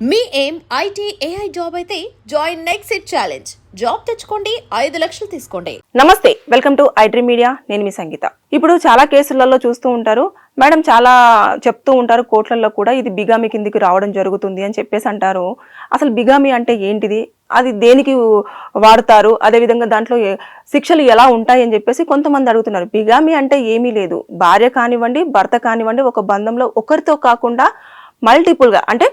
మీ ఏం IT AI job అయితే join next it challenge. Job తెచ్చుకోండి, 5 లక్షలు తీసుకోండి. నమస్తే, వెల్కమ్ టు ఐడ్రీ మీడియా. నేను మీ సంగీత. ఇప్పుడు చాలా కేసులలో చూస్తూ ఉంటారు మేడం, చాలా చెప్తూ ఉంటారు కోర్టులలో కూడా ఇది బిగామి కిందికి రావడం జరుగుతుంది అని చెప్పేసి అంటారు. అసలు బిగామి అంటే ఏంటిది, అది దేనికి వాడతారు, అదేవిధంగా దాంట్లో శిక్షలు ఎలా ఉంటాయి అని చెప్పేసి కొంతమంది అడుగుతున్నారు. బిగామి అంటే ఏమీ లేదు, భార్య కానివ్వండి భర్త కానివ్వండి ఒక బంధంలో ఒకరితో కాకుండా మల్టిపుల్ గా అంటే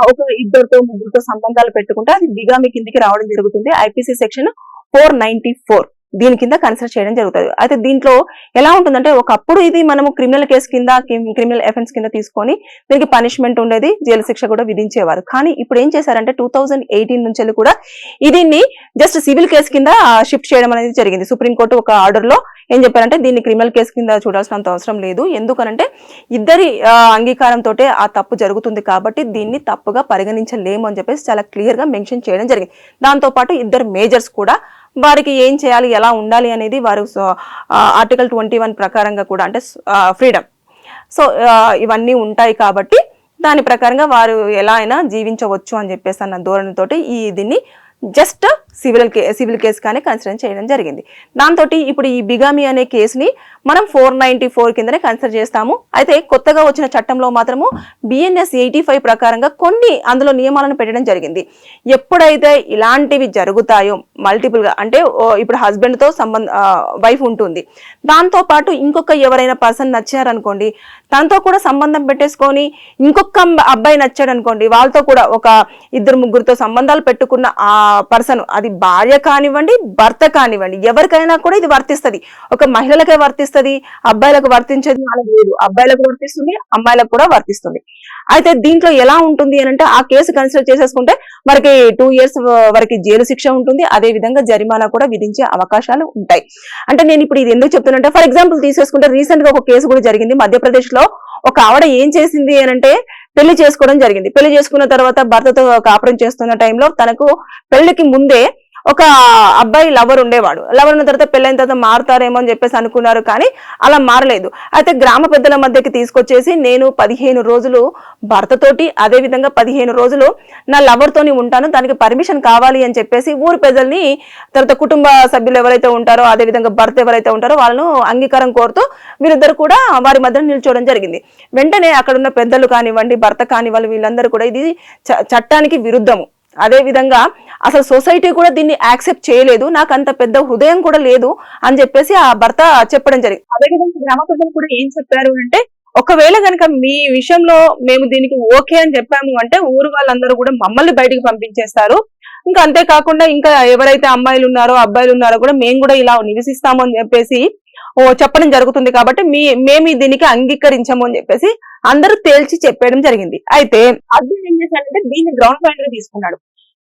ఒక ఇద్దరితో ముగ్గురితో సంబంధాలు పెట్టుకుంటే అది బిగామి కిందికి రావడం జరుగుతుంది. ఐపీసీ సెక్షన్ 494 దీని కింద కన్సిడర్ చేయడం జరుగుతుంది. అయితే దీంట్లో ఎలా ఉంటుందంటే, ఒకప్పుడు ఇది మనము క్రిమినల్ కేసు కింద క్రిమినల్ అఫెన్స్ కింద తీసుకొని దీనికి పనిష్మెంట్ ఉండేది, జైలు శిక్ష కూడా విధించేవారు. కానీ ఇప్పుడు ఏం చేశారంటే 2018 నుంచి కూడా దీన్ని జస్ట్ సివిల్ కేసు కింద షిఫ్ట్ చేయడం అనేది జరిగింది. సుప్రీంకోర్టు ఒక ఆర్డర్ లో ఏం చెప్పారంటే దీన్ని క్రిమినల్ కేసు కింద చూడాల్సినంత అవసరం లేదు, ఎందుకనంటే ఇద్దరి అంగీకారంతో ఆ తప్పు జరుగుతుంది కాబట్టి దీన్ని తప్పుగా పరిగణించలేము అని చెప్పేసి చాలా క్లియర్ గా మెన్షన్ చేయడం జరిగింది. దాంతో పాటు ఇద్దరు మేజర్స్ కూడా వారికి ఏం చేయాలి, ఎలా ఉండాలి అనేది వారు ఆర్టికల్ 21 ప్రకారంగా కూడా అంటే ఫ్రీడమ్, సో ఇవన్నీ ఉంటాయి కాబట్టి దాని ప్రకారంగా వారు ఎలా అయినా జీవించవచ్చు అని చెప్పేసి అన్న ధోరణితోటి దీన్ని జస్ట్ సివిల్ కేసు కానీ కన్సిడర్ చేయడం జరిగింది. దాంతో ఇప్పుడు ఈ బిగామి అనే కేసుని మనం 494 కిందనే కన్సిడర్ చేస్తాము. అయితే కొత్తగా వచ్చిన చట్టంలో మాత్రము బిఎన్ఎస్ 85 ప్రకారంగా కొన్ని అందులో నియమాలను పెట్టడం జరిగింది. ఎప్పుడైతే ఇలాంటివి జరుగుతాయో మల్టిపుల్ గా అంటే ఇప్పుడు హస్బెండ్ తో వైఫ్ ఉంటుంది, దాంతో పాటు ఇంకొక ఎవరైనా పర్సన్ నచ్చారనుకోండి, దాంతో కూడా సంబంధం పెట్టేసుకొని ఇంకొక అబ్బాయి నచ్చాడు అనుకోండి, వాళ్ళతో కూడా ఒక ఇద్దరు ముగ్గురితో సంబంధాలు పెట్టుకున్న ఆ పర్సన్, అది భార్య కానివ్వండి భర్త కానివ్వండి ఎవరికైనా కూడా ఇది వర్తిస్తుంది. ఒక మహిళలకే వర్తిస్తుంది, అబ్బాయిలకు వర్తించేది వాళ్ళకి లేదు, అబ్బాయిలకు వర్తిస్తుంది అమ్మాయిలకు కూడా వర్తిస్తుంది. అయితే దీంట్లో ఎలా ఉంటుంది అని అంటే, ఆ కేసు కన్సిడర్ చేసేసుకుంటే మనకి 2 years వరకు జైలు శిక్ష ఉంటుంది, అదే విధంగా జరిమానా కూడా విధించే అవకాశాలు ఉంటాయి. అంటే నేను ఇప్పుడు ఇది ఎందుకు చెప్తున్నా, ఫర్ ఎగ్జాంపుల్ తీసేసుకుంటే రీసెంట్ గా ఒక కేసు కూడా జరిగింది మధ్యప్రదేశ్ లో. ఒక ఆవిడ ఏం చేసింది అని అంటే పెళ్లి చేసుకోవడం జరిగింది. పెళ్లి చేసుకున్న తర్వాత భర్తతో కాపురం చేస్తున్న టైంలో తనకు పెళ్లికి ముందే ఒక అబ్బాయి లవర్ ఉండేవాడు. లవర్ ఉన్న తర్వాత పెళ్ళైన తర్వాత మారుతారేమో అని చెప్పేసి అనుకున్నారు, కానీ అలా మారలేదు. అయితే గ్రామ పెద్దల మధ్యకి తీసుకొచ్చేసి నేను 15 రోజులు భర్తతోటి అదే విధంగా 15 రోజులు నా లవర్ తోని ఉంటాను, దానికి పర్మిషన్ కావాలి అని చెప్పేసి ఊరు పెద్దల్ని, తర్వాత కుటుంబ సభ్యులు ఎవరైతే ఉంటారో అదే విధంగా భర్త ఎవరైతే ఉంటారో వాళ్ళను అంగీకారం కోరుతూ వీరిద్దరు కూడా వారి మధ్య నిల్చోవడం జరిగింది. వెంటనే అక్కడ ఉన్న పెద్దలు కానివ్వండి భర్త కానివ్వండి వీళ్ళందరూ కూడా ఇది చట్టానికి విరుద్ధము, అదే విధంగా అసలు సొసైటీ కూడా దీన్ని యాక్సెప్ట్ చేయలేదు, నాకు అంత పెద్ద హృదయం కూడా లేదు అని చెప్పేసి ఆ భర్త చెప్పడం జరిగింది. అదే విధంగా గ్రామ పెద్దలు కూడా ఏం చెప్పారు అంటే, ఒకవేళ కనుక మీ విషయంలో మేము దీనికి ఓకే అని చెప్పాము అంటే ఊరు వాళ్ళందరూ కూడా మమ్మల్ని బయటికి పంపించేస్తారు, ఇంకా అంతేకాకుండా ఇంకా ఎవరైతే అమ్మాయిలు ఉన్నారో అబ్బాయిలు ఉన్నారో కూడా మేము కూడా ఇలా నివసిస్తాము అని చెప్పేసి చెప్పడం జరుగుతుంది, కాబట్టి మేము దీనికి అంగీకరించము అని చెప్పేసి అందరూ తేల్చి చెప్పడం జరిగింది. అయితే హస్బెండ్ ఏం చేశాడంటే దీన్ని గ్రౌండ్ పాయింట్ గా తీసుకున్నాడు,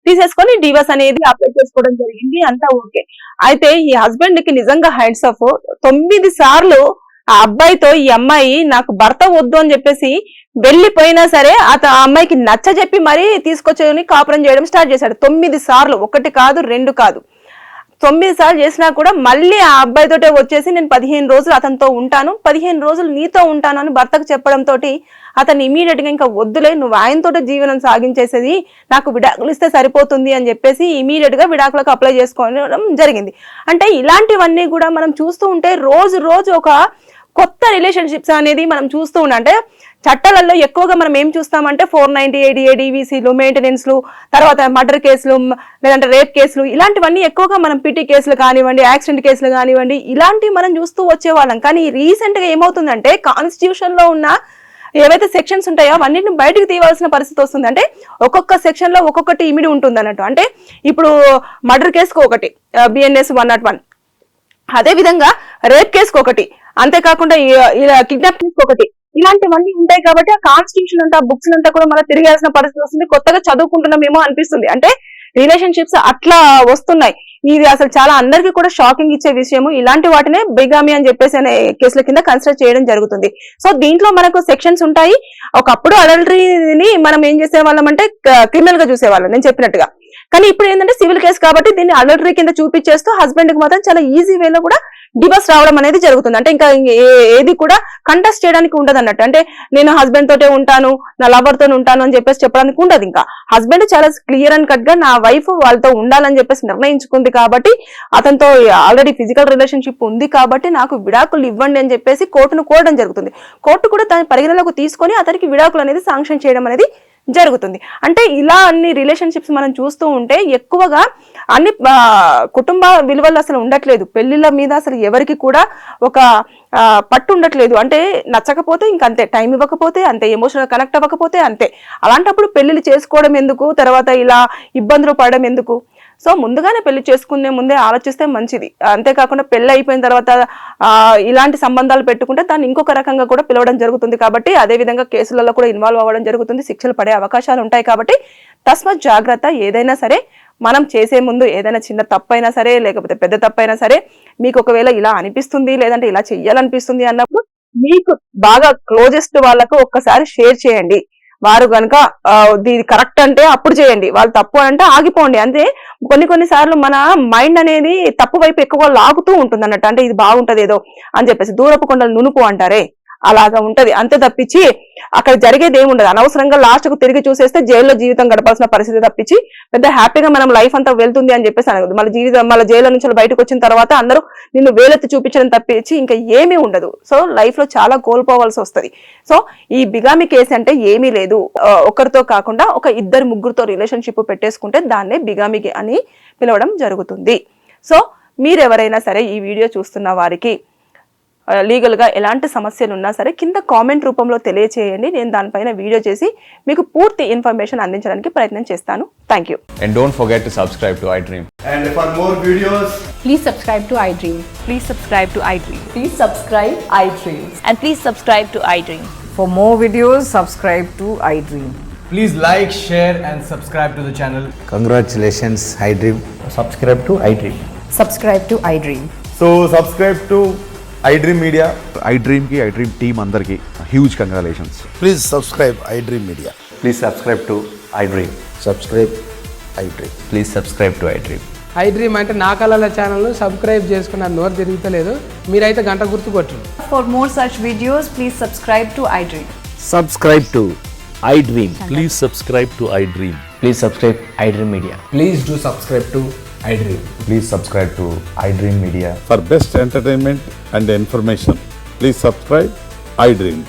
తీసేసుకొని డివోర్స్ అనేది అప్లై చేసుకోవడం జరిగింది, అంతా ఓకే. అయితే ఈ హస్బెండ్ కి నిజంగా హ్యాండ్స్ ఆఫ్, 9 సార్లు ఆ అబ్బాయితో ఈ అమ్మాయి నాకు భర్త వద్దు అని చెప్పేసి వెళ్ళిపోయినా సరే ఆ అమ్మాయికి నచ్చ చెప్పి మరీ తీసుకొచ్చి కాపురం చేయడం స్టార్ట్ చేశాడు. 9 సార్లు, 1 కాదు 2 కాదు, 9 సార్లు చేసినా కూడా మళ్ళీ ఆ అబ్బాయితోటే వచ్చేసి నేను 15 రోజులు అతనితో ఉంటాను, 15 రోజులు నీతో ఉంటాను అని భర్తకు చెప్పడంతో అతను ఇమీడియట్ గా ఇంకా వద్దులే నువ్వు ఆయనతోటే జీవనం సాగించేసేది, నాకు విడాకులు ఇస్తే సరిపోతుంది అని చెప్పేసి ఇమీడియట్ గా విడాకులకు అప్లై చేసుకోవడం జరిగింది. అంటే ఇలాంటివన్నీ కూడా మనం చూస్తూ ఉంటే రోజు రోజు ఒక కొత్త రిలేషన్షిప్స్ అనేది మనం చూస్తూ ఉన్నాం. అంటే చట్టాలలో ఎక్కువగా మనం ఏం చూస్తామంటే 498 ADVCలు, మెయింటెనెన్స్లు, తర్వాత మర్డర్ కేసులు లేదంటే రేప్ కేసులు, ఇలాంటివన్నీ ఎక్కువగా మనం పిటి కేసులు కానివ్వండి యాక్సిడెంట్ కేసులు కానివ్వండి ఇలాంటివి మనం చూస్తూ వచ్చేవాళ్ళం. కానీ రీసెంట్ గా ఏమవుతుందంటే కాన్స్టిట్యూషన్ లో ఉన్న ఏవైతే సెక్షన్స్ ఉంటాయో అవన్నిటిని బయటకు తీయవలసిన పరిస్థితి వస్తుంది. అంటే ఒక్కొక్క సెక్షన్ లో ఒక్కొక్కటి ఇమిడి ఉంటుంది అన్నట్టు. అంటే ఇప్పుడు మర్డర్ కేసుకు ఒకటి BNS 101, అదే విధంగా రేప్ కేసుకు ఒకటి, అంతేకాకుండా కిడ్నాప్ కేసుకు ఒకటి, ఇలాంటివన్నీ ఉంటాయి. కాబట్టి ఆ కాన్స్టిట్యూషన్ అంతా బుక్స్ అంతా కూడా మనం తిరిగాల్సిన పరిస్థితి వస్తుంది. కొత్తగా చదువుకుంటున్నామేమో అనిపిస్తుంది. అంటే రిలేషన్షిప్స్ అట్లా వస్తున్నాయి. ఇది అసలు చాలా అందరికీ కూడా షాకింగ్ ఇచ్చే విషయము. ఇలాంటి వాటినే బిగామి అని చెప్పేసి అనే కేసుల కింద కన్సిడర్ చేయడం జరుగుతుంది. సో దీంట్లో మనకు సెక్షన్స్ ఉంటాయి. ఒకప్పుడు అడల్టరీని మనం ఏం చేసేవాళ్ళం అంటే క్రిమినల్ గా చూసేవాళ్ళం నేను చెప్పినట్టుగా, కానీ ఇప్పుడు ఏంటంటే సివిల్ కేసు కాబట్టి దీన్ని అడల్టరీ కింద చూపించేస్తూ హస్బెండ్ కి మాత్రం చాలా ఈజీ వేలో కూడా డివోర్స్ రావడం అనేది జరుగుతుంది. అంటే ఇంకా ఏది కూడా కంటెస్ట్ చేయడానికి ఉండదు అన్నట్టు. అంటే నేను హస్బెండ్ తోటే ఉంటాను, నా లవర్ తో ఉంటాను అని చెప్పేసి చెప్పడానికి ఉండదు. ఇంకా హస్బెండ్ చాలా క్లియర్ అండ్ కట్ గా నా వైఫ్ వాళ్ళతో ఉండాలని చెప్పేసి నిర్ణయించుకుంది కాబట్టి, అతనితో ఆల్రెడీ ఫిజికల్ రిలేషన్షిప్ ఉంది కాబట్టి నాకు విడాకులు ఇవ్వండి అని చెప్పేసి కోర్టును కోరడం జరుగుతుంది. కోర్టు కూడా దాని పరిగణలోకి తీసుకొని అతనికి విడాకులు అనేది శాంక్షన్ చేయడం అనేది జరుగుతుంది. అంటే ఇలా అన్ని రిలేషన్షిప్స్ మనం చూస్తూ ఉంటే ఎక్కువగా అన్ని కుటుంబ విలువలు అసలు ఉండట్లేదు. పెళ్లిళ్ళ మీద అసలు ఎవరికి కూడా ఒక పట్టు ఉండట్లేదు. అంటే నచ్చకపోతే ఇంకంతే, టైం ఇవ్వకపోతే అంతే, ఎమోషనల్ కనెక్ట్ అవ్వకపోతే అంతే. అలాంటప్పుడు పెళ్లిళ్ళు చేసుకోవడం ఎందుకు, తర్వాత ఇలా ఇబ్బందులు పడడం ఎందుకు? సో ముందుగానే పెళ్లి చేసుకునే ముందే ఆలోచిస్తే మంచిది. అంతేకాకుండా పెళ్లి అయిపోయిన తర్వాత ఇలాంటి సంబంధాలు పెట్టుకుంటే దాన్ని ఇంకొక రకంగా కూడా పిలవడం జరుగుతుంది. కాబట్టి అదే విధంగా కేసులలో కూడా ఇన్వాల్వ్ అవ్వడం జరుగుతుంది, శిక్షలు పడే అవకాశాలు ఉంటాయి. కాబట్టి తస్మాత్ జాగ్రత్త. ఏదైనా సరే మనం చేసే ముందు ఏదైనా చిన్న తప్పైనా సరే లేకపోతే పెద్ద తప్పైనా సరే మీకు ఒకవేళ ఇలా అనిపిస్తుంది లేదంటే ఇలా చెయ్యాలనిపిస్తుంది అన్నప్పుడు మీకు బాగా క్లోజెస్ట్ వాళ్ళకు ఒక్కసారి షేర్ చేయండి. వారు కనుక ఇది కరెక్ట్ అంటే అప్పుడు చేయండి, వాళ్ళు తప్పు అంటే ఆగిపోండి. అంటే కొన్ని సార్లు మన మైండ్ అనేది తప్పు వైపు ఎక్కువ లాగుతూ ఉంటుంది అన్నట్టు. అంటే ఇది బాగుంటది ఏదో అని చెప్పేసి దూరపు కొండలు నునుపు అంటారే, అలాగా ఉంటది. అంతే తప్పించి అక్కడ జరిగేది ఏమి ఉండదు. అనవసరంగా లాస్ట్ కు తిరిగి చూసేస్తే జైల్లో జీవితం గడపాల్సిన పరిస్థితి తప్పించి పెద్ద హ్యాపీగా మనం లైఫ్ అంతా వెళ్తుంది అని చెప్పేసి అనగదు. మళ్ళీ జైల్లో నుంచి బయటకు వచ్చిన తర్వాత అందరూ నిన్ను వేలెత్తి చూపించడం తప్పించి ఇంకా ఏమీ ఉండదు. సో లైఫ్ లో చాలా కోల్పోవాల్సి వస్తుంది. సో ఈ బిగామి కేసు అంటే ఏమీ లేదు. ఒకరితో కాకుండా ఒక ఇద్దరు ముగ్గురుతో రిలేషన్షిప్ పెట్టేసుకుంటే దాన్నే బిగామి అని పిలవడం జరుగుతుంది. సో మీరెవరైనా సరే ఈ వీడియో చూస్తున్న వారికి లీగల్ గా ఎలాంటి సమస్యలు ఉన్నా సరే కింద కామెంట్ రూపంలో తెలియచేయండి. నేను దానిపైన వీడియో చేసి మీకు పూర్తి ఇన్ఫర్మేషన్ అందించడానికి ప్రయత్నం చేస్తాను. Thank you. And don't forget to subscribe to iDream. And for more videos, Please subscribe to iDream. Please subscribe to iDream. Please subscribe iDream. And please subscribe to iDream. For more videos, subscribe to iDream. please like, share and subscribe to the channel. Congratulations, iDream. Subscribe to iDream. Subscribe to iDream. So subscribe to iDream Media. iDream ki iDream team andarki huge congratulations. Please subscribe iDream Media. Please subscribe to iDream. Subscribe iDream. Please subscribe to iDream. iDream అంటే నా కళల channel subscribe చేసుకున్న నోరు తిరుగుతలేదు, మీరైతే గంట గుర్తు కొట్టండి. For more such videos, please subscribe to iDream. Subscribe to iDream. Please subscribe to iDream. Please subscribe iDream Media. Please do subscribe to iDream. Please subscribe to iDream Media. For best entertainment and information, please subscribe iDream.